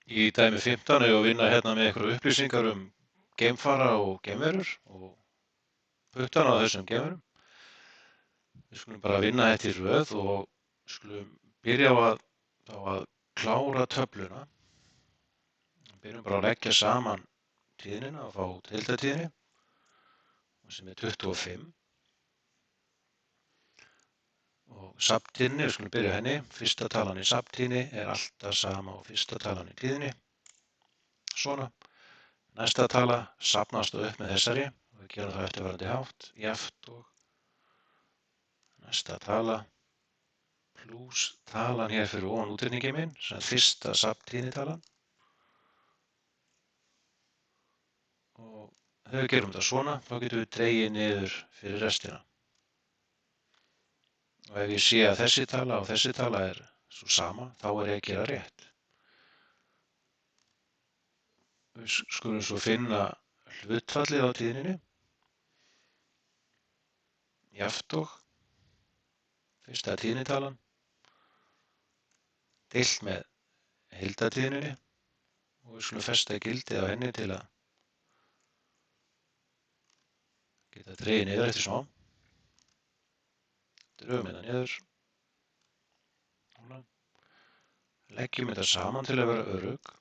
Í dæmi 15 er að vinna hérna með einhverju upplýsingar geimfara og geimverur og puttana á þessum geimverum. Við skulum bara vinna þetta í röð og skulum byrja á að klára töfluna. Byrjum bara að leggja saman tíðnina og fá út heildartíðni sem er 25. Og safntíðni, við skulum byrja henni. Fyrsta talan í safntíðni er alltaf sama og fyrsta talan í tíðni. Svona. Næsta tala safnast upp með þessari og við gerum það eftirfarandi hátt, jafnt og næsta tala plús talan hér fyrir ofan útreikninginn minn, sem fyrsta safntíðnitalan. Og þegar við gerum þetta svona, þá getum við dregið niður fyrir restina. Og ef ég sé að þessi tala og þessi tala er svo sama, þá er ég að gera rétt. Við skulum svo finna hlutfallið á tíðninni, jafnt og fyrsta tíðnitalan, deilt með heildartíðninni og við skulum festa gildið á henni til að geta dregið niður eftir smá. Drögum þetta niður. Leggjum þetta saman til að vera örugg.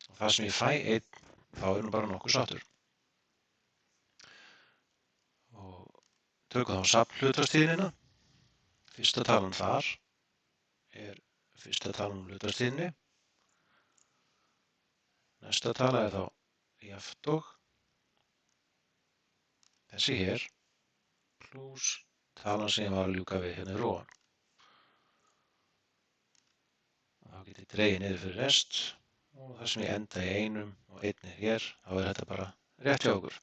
Og það sem ég fæ einn, þá er nú bara nokkuð sáttur. Og tökum þá safnhlutfallstíðnina. Fyrsta talan þar er fyrsta talan hlutfallstíðni. Næsta tala er þá jafnt og þessi hér plús talan sem ég var að ljúka við hérna fyrir ofan. Þá get ég dregið niður fyrir rest og það sem ég enda í einum og einn er hér, þá er þetta bara rétt hjá okkur.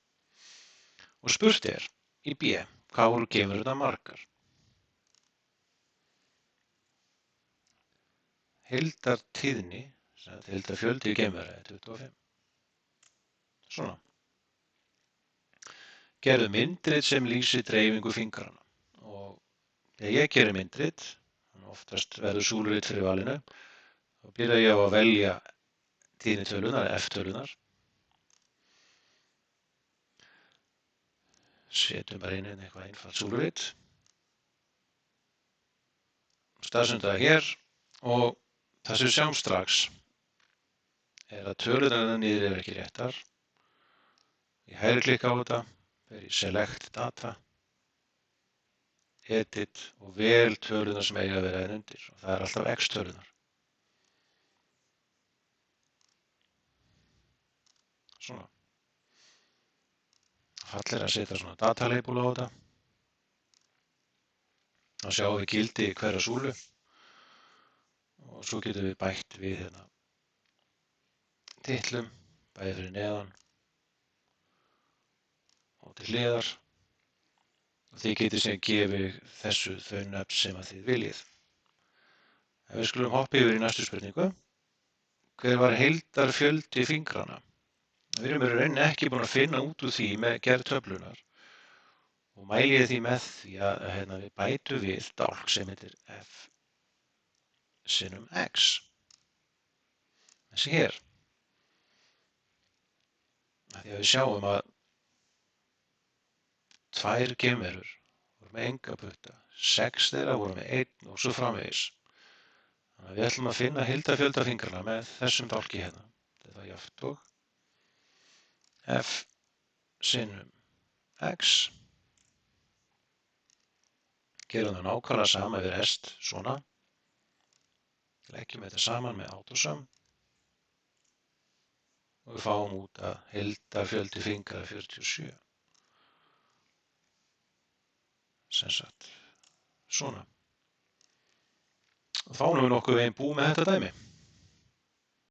Og spurt er í B, hvað voru geimverurnar margar? Heildartíðni, heildarfjöldi geimvera er 25. Svona. Gerðu myndrit sem lýsir dreifingu fingrana. Og þegar ég gerir myndrit, oftast verður súlurit fyrir valinu, þá byrja ég á að velja tíðnitölunar, F-tölunar. Setjum bara inn eitthvað einfalt súlurit. Staðsenda það hér og það sem við sjáum strax er að tölunar niður eru ekki réttar. Ég hægri klikka á þetta, fer í Select Data, Edit og vel tölunar sem eiga að vera hérna undir og það er alltaf X-tölunar. Svona. Fallir að setja svona datalabel á þetta. Þá sjáum við gildi í hverja súlu og svo getum við bætt við hérna titlum, bæði fyrir neðan og til hliðar. Og þið getið sem gefið þessu þau nöfn sem að þið viljið. En við skulum hoppa yfir í næstu spurningu. Hver var heildarfjöldi fingrana? Við erum í rauninni ekki búin að finna út úr því með gerð töflunar og mæli ég því með því að við bætum við dálk sem heitir F sinnum X. Þessi hér. Því að við sjáum að tvær geimverur voru með enga putta, 6 þeirra voru með 1 og svo framvegis. Þannig að við ætlum að finna heildarfjölda fingrana með þessum dálki hérna. Þetta er jafnt og F sinnum X. Gerum það nákvæmlega sama við rest, svona. Leggjum þetta saman með AutoSum og við fáum út að heildarfjöldi fingra er 47. Sem sagt, svona. Þá erum við nokkuð veginn búið með þetta dæmi.